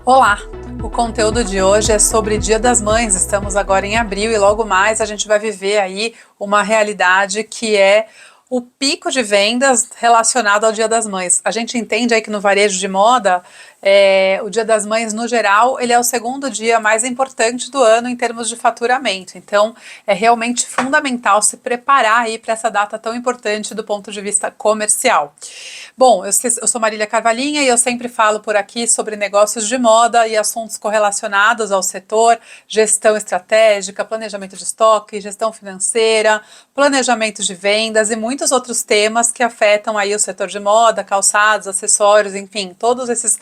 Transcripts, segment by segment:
Olá! O conteúdo de hoje é sobre Dia das Mães. Estamos agora em abril e logo mais a gente vai viver aí uma realidade que é o pico de vendas relacionado ao Dia das Mães. A gente entende aí que no varejo de moda, o Dia das Mães, no geral, ele é o segundo dia mais importante do ano em termos de faturamento. Então, é realmente fundamental se preparar aí para essa data tão importante do ponto de vista comercial. Bom, eu sou Marília Carvalhinha e eu sempre falo por aqui sobre negócios de moda e assuntos correlacionados ao setor, gestão estratégica, planejamento de estoque, gestão financeira, planejamento de vendas e muitos outros temas que afetam aí o setor de moda, calçados, acessórios, enfim, todos esses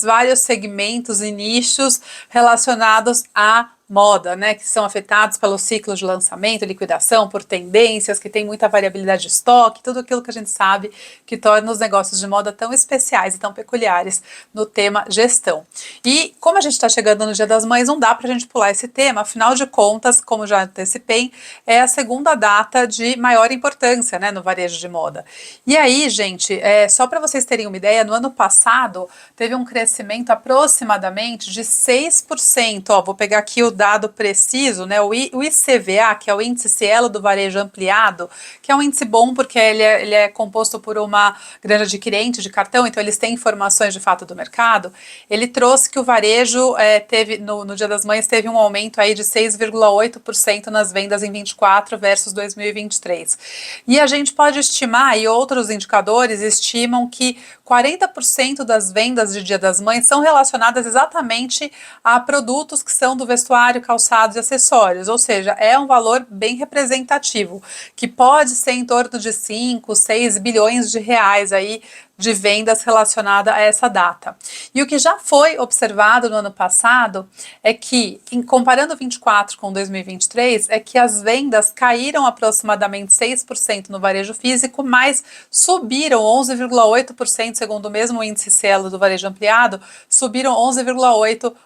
vários segmentos e nichos relacionados à moda, né, que são afetados pelo ciclo de lançamento, liquidação, por tendências, que tem muita variabilidade de estoque, tudo aquilo que a gente sabe que torna os negócios de moda tão especiais e tão peculiares no tema gestão. E como a gente está chegando no Dia das Mães, não dá para a gente pular esse tema, afinal de contas, como já antecipei, é a segunda data de maior importância, né, no varejo de moda. E aí, gente, só para vocês terem uma ideia, no ano passado teve um crescimento aproximadamente de 6%, ó, vou pegar aqui o dado preciso, né, o ICVA, que é o Índice Cielo do Varejo Ampliado, que é um índice bom porque ele é composto por uma grande adquirente de cartão, então eles têm informações de fato do mercado. Ele trouxe que o varejo teve, no Dia das Mães, teve um aumento aí de 6,8% nas vendas em 24 versus 2023. E a gente pode estimar, e outros indicadores estimam que 40% das vendas de Dia das Mães são relacionadas exatamente a produtos que são do vestuário, calçados e acessórios, ou seja, é um valor bem representativo, que pode ser em torno de 5, 6 bilhões de reais aí de vendas relacionada a essa data. E o que já foi observado no ano passado é que, comparando 24 com 2023, é que as vendas caíram aproximadamente 6% no varejo físico, mas subiram 11,8%, segundo o mesmo índice Cielo do varejo ampliado, subiram 11,8%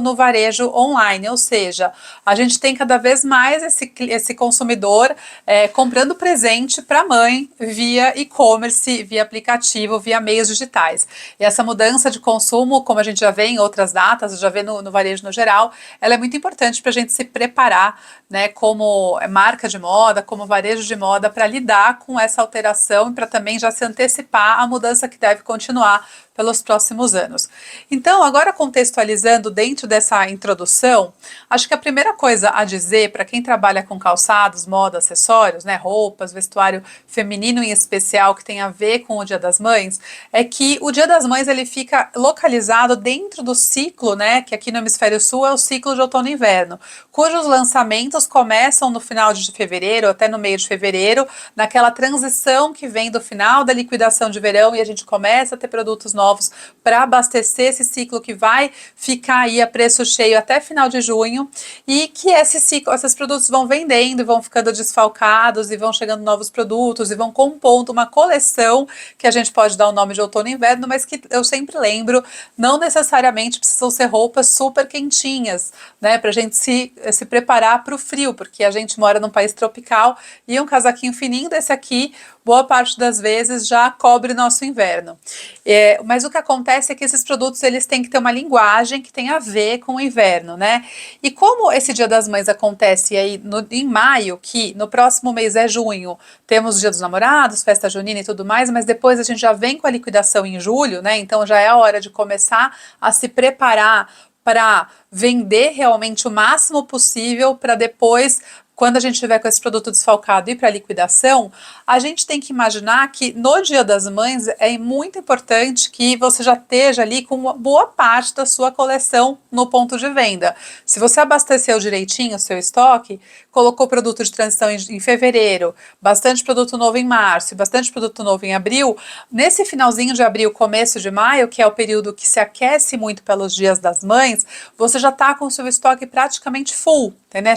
no varejo online, ou seja, a gente tem cada vez mais esse consumidor comprando presente para a mãe via e-commerce, via aplicativo, via meios digitais. E essa mudança de consumo, como a gente já vê em outras datas, já vê no varejo no geral, ela é muito importante para a gente se preparar, né, como marca de moda, como varejo de moda, para lidar com essa alteração e para também já se antecipar a mudança que deve continuar pelos próximos anos. Então, agora contextualizando dentro dessa introdução, acho que a primeira coisa a dizer para quem trabalha com calçados, moda, acessórios, né, roupas, vestuário feminino em especial, que tem a ver com o Dia das Mães, é que o Dia das Mães ele fica localizado dentro do ciclo, né, que aqui no Hemisfério Sul é o ciclo de outono e inverno, cujos lançamentos começam no final de fevereiro, até no meio de fevereiro, naquela transição que vem do final da liquidação de verão e a gente começa a ter produtos novos para abastecer esse ciclo que vai ficar aí a preço cheio até final de junho, e que esse ciclo, esses produtos vão vendendo e vão ficando desfalcados e vão chegando novos produtos e vão compondo uma coleção que a gente pode dar o nome de outono e inverno, mas que eu sempre lembro, não necessariamente precisam ser roupas super quentinhas, né, para a gente se preparar para o frio, porque a gente mora num país tropical e um casaquinho fininho desse aqui, boa parte das vezes já cobre nosso inverno. Mas o que acontece é que esses produtos eles têm que ter uma linguagem que tem a ver com o inverno, né? E como esse Dia das Mães acontece aí em maio, que no próximo mês é junho, temos o Dia dos Namorados, festa junina e tudo mais, mas depois a gente já vem com a liquidação em julho, né? Então já é a hora de começar a se preparar para vender realmente o máximo possível para depois, quando a gente estiver com esse produto desfalcado e para liquidação, a gente tem que imaginar que no Dia das Mães é muito importante que você já esteja ali com uma boa parte da sua coleção no ponto de venda. Se você abasteceu direitinho o seu estoque, colocou produto de transição em fevereiro, bastante produto novo em março, bastante produto novo em abril, nesse finalzinho de abril, começo de maio, que é o período que se aquece muito pelos Dias das Mães, você já está com o seu estoque praticamente full, né?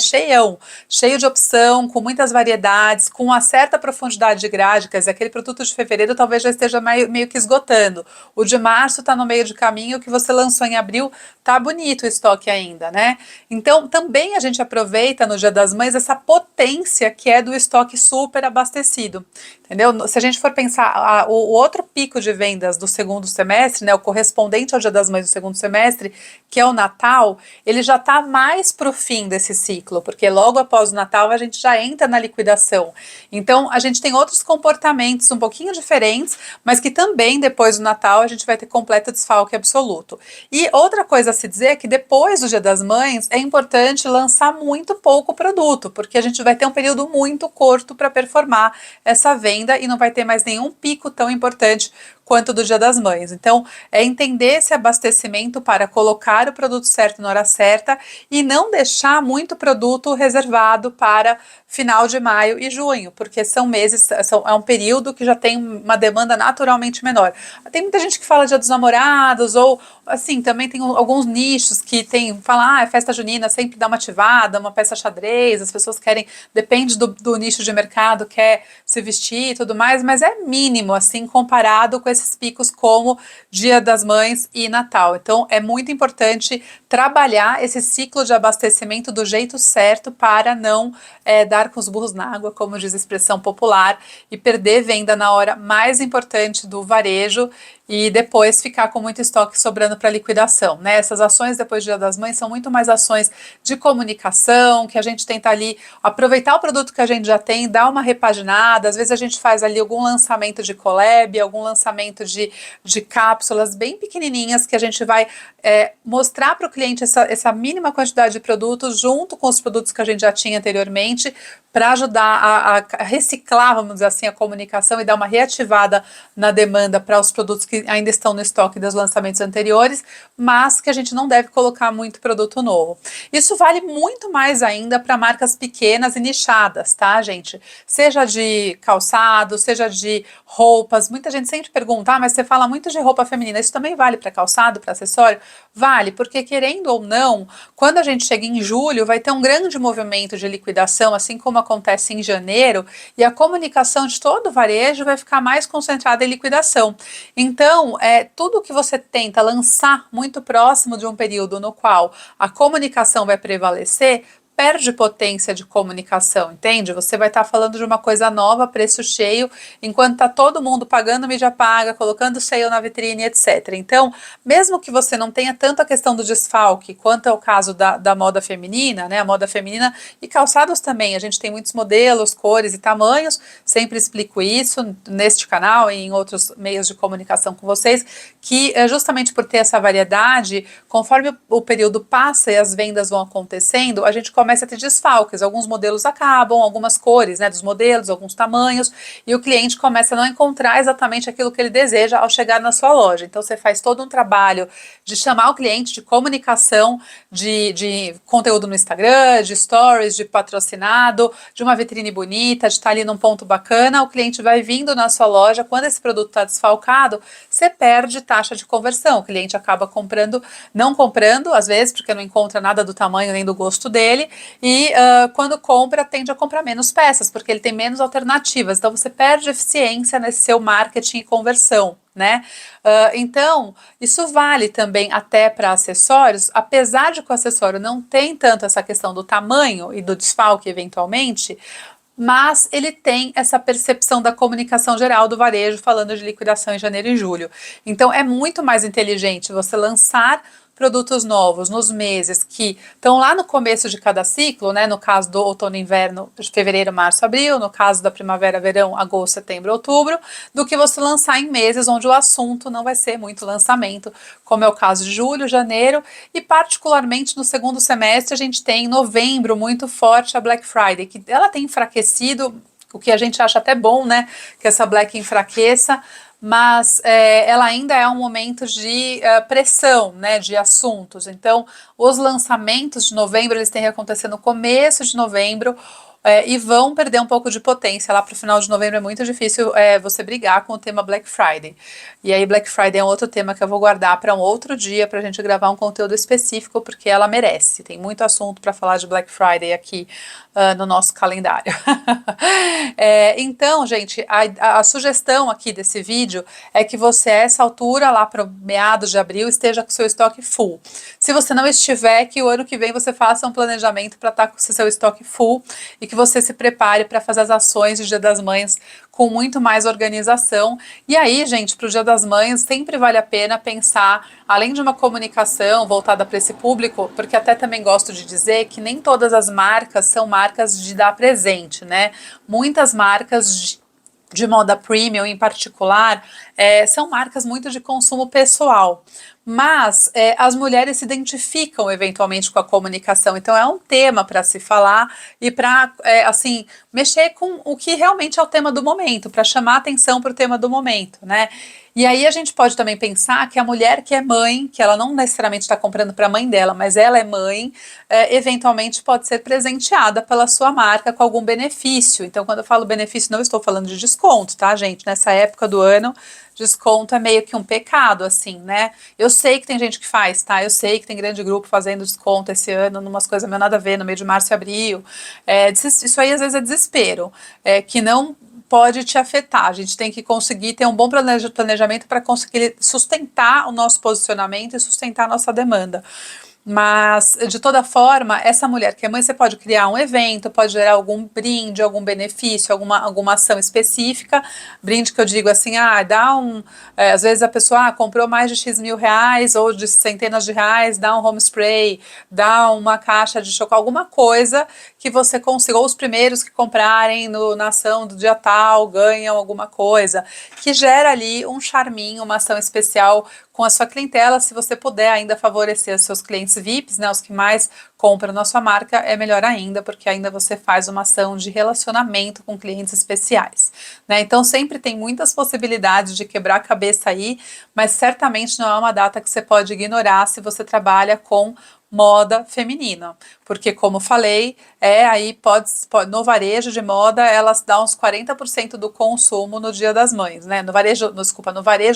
Cheio cheio de opção, com muitas variedades, com uma certa profundidade de grade, quer dizer, aquele produto de fevereiro talvez já esteja meio que esgotando. O de março está no meio de caminho, o que você lançou em abril tá bonito o estoque ainda, né? Então, também a gente aproveita no Dia das Mães essa potência que é do estoque super abastecido, entendeu? Se a gente for pensar o outro pico de vendas do segundo semestre, né, o correspondente ao Dia das Mães do segundo semestre, que é o Natal, ele já está mais para o fim desse ciclo, porque logo após o Natal a gente já entra na liquidação. Então, a gente tem outros comportamentos um pouquinho diferentes, mas que também depois do Natal a gente vai ter completo desfalque absoluto. E outra coisa a se dizer é que depois do Dia das Mães é importante lançar muito pouco produto, porque a gente vai ter um período muito curto para performar essa venda e não vai ter mais nenhum pico tão importante quanto do Dia das Mães. Então, é entender esse abastecimento para colocar o produto certo na hora certa e não deixar muito produto reservado para final de maio e junho, porque são meses, é um período que já tem uma demanda naturalmente menor. Tem muita gente que fala Dia dos Namorados, ou assim, também tem alguns nichos que fala, é festa junina, sempre dá uma ativada, uma peça xadrez, as pessoas querem, depende do nicho de mercado, quer se vestir e tudo mais, mas é mínimo, assim, comparado com esses picos como Dia das Mães e Natal. Então, é muito importante trabalhar esse ciclo de abastecimento do jeito certo para não dar com os burros na água, como diz a expressão popular, e perder venda na hora mais importante do varejo e depois ficar com muito estoque sobrando para liquidação, né? Essas ações depois do Dia das Mães são muito mais ações de comunicação, que a gente tenta ali aproveitar o produto que a gente já tem, dar uma repaginada, às vezes a gente faz ali algum lançamento de collab, algum lançamento de cápsulas bem pequenininhas que a gente vai mostrar para o cliente essa mínima quantidade de produtos junto com os produtos que a gente já tinha anteriormente, para ajudar a reciclar, vamos dizer assim, a comunicação e dar uma reativada na demanda para os produtos que ainda estão no estoque dos lançamentos anteriores, mas que a gente não deve colocar muito produto novo. Isso vale muito mais ainda para marcas pequenas e nichadas, tá, gente? Seja de calçado, seja de roupas. Muita gente sempre pergunta, mas você fala muito de roupa feminina, isso também vale para calçado, para acessório? Vale, porque querendo ou não, quando a gente chega em julho, vai ter um grande movimento de liquidação, assim como acontece em janeiro, e a comunicação de todo o varejo vai ficar mais concentrada em liquidação. Então, tudo que você tenta lançar muito próximo de um período no qual a comunicação vai prevalecer, perde potência de comunicação, entende? Você vai estar falando de uma coisa nova, preço cheio, enquanto está todo mundo pagando mídia paga, colocando sale na vitrine, etc. Então, mesmo que você não tenha tanto a questão do desfalque, quanto é o caso da moda feminina, né? A moda feminina e calçados também, a gente tem muitos modelos, cores e tamanhos, sempre explico isso neste canal e em outros meios de comunicação com vocês, que justamente por ter essa variedade, conforme o período passa e as vendas vão acontecendo, a gente começa a ter desfalques, alguns modelos acabam, algumas cores, né, dos modelos, alguns tamanhos, e o cliente começa a não encontrar exatamente aquilo que ele deseja ao chegar na sua loja. Então você faz todo um trabalho de chamar o cliente, de comunicação, de conteúdo no Instagram, de stories, de patrocinado, de uma vitrine bonita, de estar ali num ponto bacana, o cliente vai vindo na sua loja, quando esse produto está desfalcado, você perde taxa de conversão, o cliente acaba não comprando, às vezes, porque não encontra nada do tamanho nem do gosto dele, e quando compra, tende a comprar menos peças, porque ele tem menos alternativas. Então, você perde eficiência nesse seu marketing e conversão, né? Então, isso vale também até para acessórios, apesar de que o acessório não tem tanto essa questão do tamanho e do desfalque, eventualmente, mas ele tem essa percepção da comunicação geral do varejo, falando de liquidação em janeiro e julho. Então, é muito mais inteligente você lançar produtos novos nos meses que estão lá no começo de cada ciclo, né? No caso do outono e inverno, de fevereiro, março, abril, no caso da primavera, verão, agosto, setembro, outubro, do que você lançar em meses onde o assunto não vai ser muito lançamento, como é o caso de julho, janeiro, e particularmente no segundo semestre a gente tem em novembro muito forte a Black Friday, que ela tem enfraquecido, o que a gente acha até bom, né? Que essa Black enfraqueça, mas ela ainda é um momento de pressão, né, de assuntos. Então, os lançamentos de novembro, eles têm que acontecer no começo de novembro, e vão perder um pouco de potência. Lá para o final de novembro é muito difícil você brigar com o tema Black Friday. E aí Black Friday é um outro tema que eu vou guardar para um outro dia, para a gente gravar um conteúdo específico, porque ela merece. Tem muito assunto para falar de Black Friday aqui no nosso calendário. Então, gente, a sugestão aqui desse vídeo é que você, a essa altura, lá para meados de abril, esteja com seu estoque full. Se você não estiver, que o ano que vem você faça um planejamento para estar com o seu estoque full e que você se prepare para fazer as ações de Dia das Mães com muito mais organização. E aí, gente, para o Dia das Mães, sempre vale a pena pensar, além de uma comunicação voltada para esse público, porque até também gosto de dizer que nem todas as marcas são marcas de dar presente, né? Muitas marcas de moda premium em particular, são marcas muito de consumo pessoal. Mas as mulheres se identificam eventualmente com a comunicação, então é um tema para se falar e para assim mexer com o que realmente é o tema do momento, para chamar atenção para o tema do momento, né? E aí a gente pode também pensar que a mulher que é mãe, que ela não necessariamente está comprando para a mãe dela, mas ela é mãe, eventualmente pode ser presenteada pela sua marca com algum benefício. Então, quando eu falo benefício, não estou falando de desconto, tá, gente? Nessa época do ano, desconto é meio que um pecado, assim, né? Eu sei que tem gente que faz, tá? Eu sei que tem grande grupo fazendo desconto esse ano, numas coisas meio nada a ver, no meio de março e abril. Isso aí às vezes é desespero, que não pode te afetar. A gente tem que conseguir ter um bom planejamento para conseguir sustentar o nosso posicionamento e sustentar a nossa demanda. Mas, de toda forma, essa mulher que é mãe, você pode criar um evento, pode gerar algum brinde, algum benefício, alguma ação específica. Brinde que eu digo assim, dá um... às vezes a pessoa comprou mais de X mil reais ou de centenas de reais, dá um home spray, dá uma caixa de chocolate, alguma coisa que você consiga, ou os primeiros que comprarem na ação do dia tal ganham alguma coisa, que gera ali um charminho, uma ação especial com a sua clientela. Se você puder ainda favorecer os seus clientes VIPs, né, os que mais compram na sua marca, é melhor ainda, porque ainda você faz uma ação de relacionamento com clientes especiais, né? Então sempre tem muitas possibilidades de quebrar a cabeça aí, mas certamente não é uma data que você pode ignorar se você trabalha com moda feminina, porque como falei, aí no varejo de moda, elas dão uns 40% do consumo no Dia das Mães, né? No varejo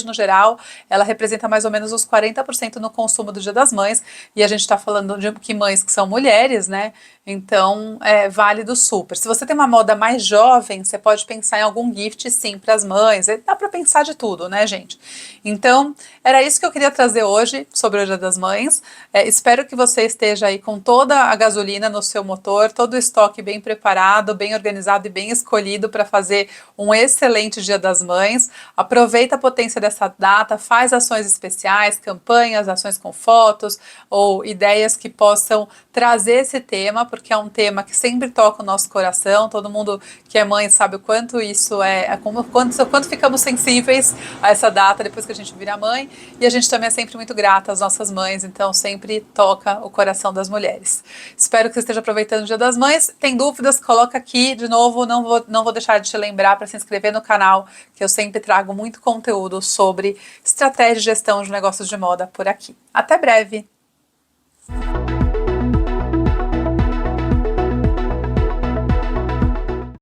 no geral, ela representa mais ou menos os 40% no consumo do Dia das Mães, e a gente está falando de que mães que são mulheres, né? Então, é válido super. Se você tem uma moda mais jovem, você pode pensar em algum gift, sim, para as mães. Dá para pensar de tudo, né, gente? Então, era isso que eu queria trazer hoje sobre o Dia das Mães. Espero que você esteja aí com toda a gasolina no seu motor, todo o estoque bem preparado, bem organizado e bem escolhido para fazer um excelente Dia das Mães. Aproveita a potência dessa data, faz ações especiais, campanhas, ações com fotos ou ideias que possam trazer esse tema, porque é um tema que sempre toca o nosso coração. Todo mundo que é mãe sabe o quanto isso quanto ficamos sensíveis a essa data depois que a gente vira mãe, e a gente também é sempre muito grata às nossas mães, então sempre toca o coração das mulheres. Espero que você esteja aproveitando o Dia das Mães. Tem dúvidas? Coloca aqui de novo, não vou deixar de te lembrar para se inscrever no canal, que eu sempre trago muito conteúdo sobre estratégia de gestão de negócios de moda por aqui. Até breve!